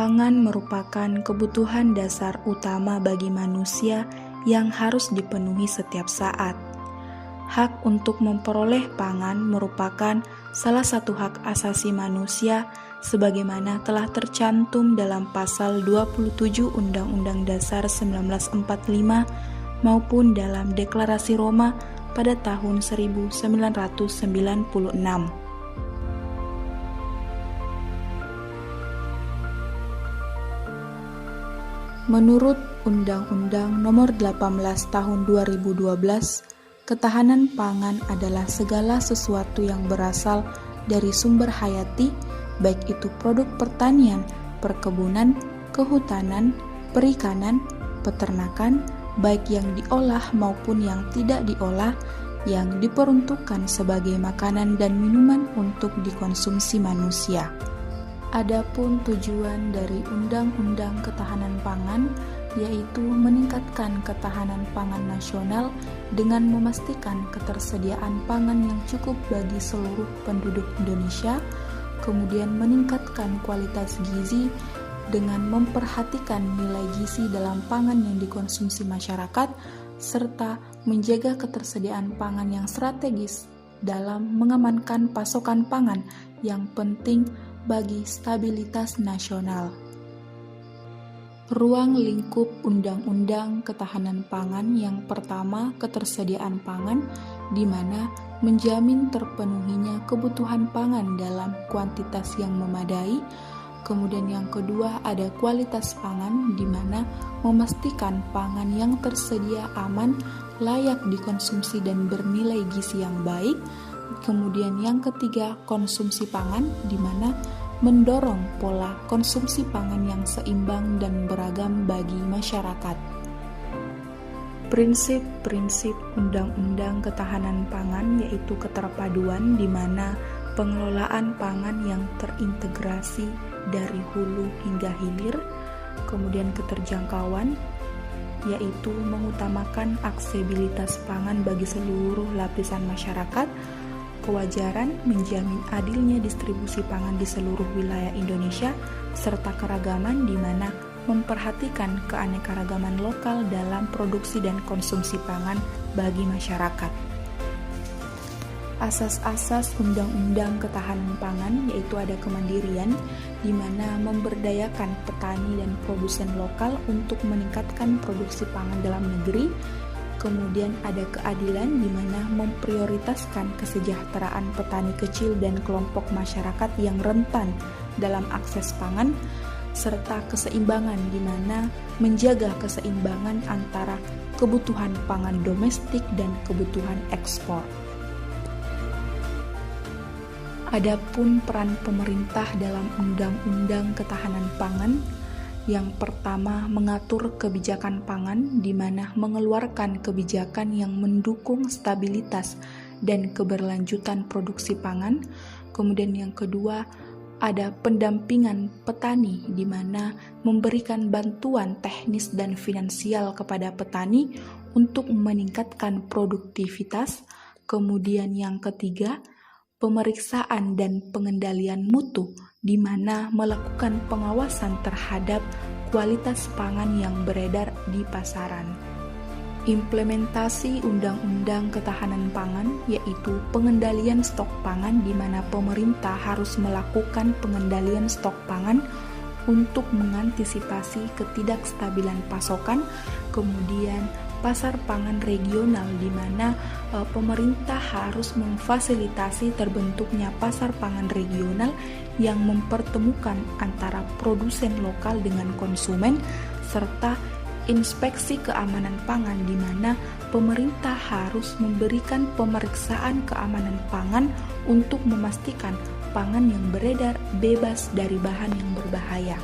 Pangan merupakan kebutuhan dasar utama bagi manusia yang harus dipenuhi setiap saat. Hak untuk memperoleh pangan merupakan salah satu hak asasi manusia sebagaimana telah tercantum dalam pasal 27 Undang-Undang Dasar 1945 maupun dalam Deklarasi Roma pada tahun 1996. Menurut Undang-Undang Nomor 18 Tahun 2012, ketahanan pangan adalah segala sesuatu yang berasal dari sumber hayati, baik itu produk pertanian, perkebunan, kehutanan, perikanan, peternakan, baik yang diolah maupun yang tidak diolah, yang diperuntukkan sebagai makanan dan minuman untuk dikonsumsi manusia. Adapun tujuan dari Undang-Undang Ketahanan Pangan yaitu meningkatkan ketahanan pangan nasional dengan memastikan ketersediaan pangan yang cukup bagi seluruh penduduk Indonesia, kemudian meningkatkan kualitas gizi dengan memperhatikan nilai gizi dalam pangan yang dikonsumsi masyarakat, serta menjaga ketersediaan pangan yang strategis dalam mengamankan pasokan pangan yang penting bagi stabilitas nasional. Ruang lingkup Undang-Undang Ketahanan Pangan yang pertama, ketersediaan pangan, di mana menjamin terpenuhinya kebutuhan pangan dalam kuantitas yang memadai. Kemudian yang kedua ada kualitas pangan, di mana memastikan pangan yang tersedia aman, layak dikonsumsi dan bernilai gizi yang baik. Kemudian yang ketiga konsumsi pangan, di mana mendorong pola konsumsi pangan yang seimbang dan beragam bagi masyarakat. Prinsip-prinsip Undang-Undang Ketahanan Pangan yaitu keterpaduan, di mana pengelolaan pangan yang terintegrasi dari hulu hingga hilir, kemudian keterjangkauan, yaitu mengutamakan aksesibilitas pangan bagi seluruh lapisan masyarakat, kewajaran menjamin adilnya distribusi pangan di seluruh wilayah Indonesia, serta keragaman di mana memperhatikan keanekaragaman lokal dalam produksi dan konsumsi pangan bagi masyarakat. Asas-asas Undang-Undang Ketahanan Pangan yaitu ada kemandirian, di mana memberdayakan petani dan produsen lokal untuk meningkatkan produksi pangan dalam negeri. Kemudian ada keadilan, di mana memprioritaskan kesejahteraan petani kecil dan kelompok masyarakat yang rentan dalam akses pangan, serta keseimbangan, di mana menjaga keseimbangan antara kebutuhan pangan domestik dan kebutuhan ekspor. Adapun peran pemerintah dalam Undang-Undang Ketahanan Pangan, yang pertama mengatur kebijakan pangan, di mana mengeluarkan kebijakan yang mendukung stabilitas dan keberlanjutan produksi pangan. Kemudian yang kedua ada pendampingan petani, di mana memberikan bantuan teknis dan finansial kepada petani untuk meningkatkan produktivitas. Kemudian yang ketiga pemeriksaan dan pengendalian mutu, di mana melakukan pengawasan terhadap kualitas pangan yang beredar di pasaran. Implementasi Undang-Undang Ketahanan Pangan yaitu pengendalian stok pangan, di mana pemerintah harus melakukan pengendalian stok pangan untuk mengantisipasi ketidakstabilan pasokan. Kemudian pasar pangan regional, di mana pemerintah harus memfasilitasi terbentuknya pasar pangan regional yang mempertemukan antara produsen lokal dengan konsumen, serta inspeksi keamanan pangan, di mana pemerintah harus memberikan pemeriksaan keamanan pangan untuk memastikan pangan yang beredar bebas dari bahan yang berbahaya.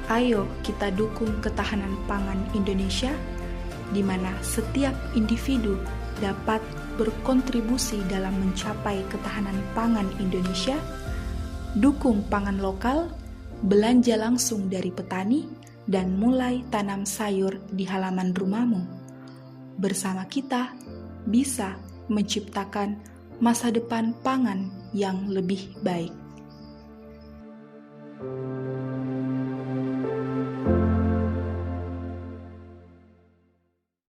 Ayo kita dukung ketahanan pangan Indonesia, di mana setiap individu dapat berkontribusi dalam mencapai ketahanan pangan Indonesia. Dukung pangan lokal, belanja langsung dari petani, dan mulai tanam sayur di halaman rumahmu. Bersama kita bisa menciptakan masa depan pangan yang lebih baik.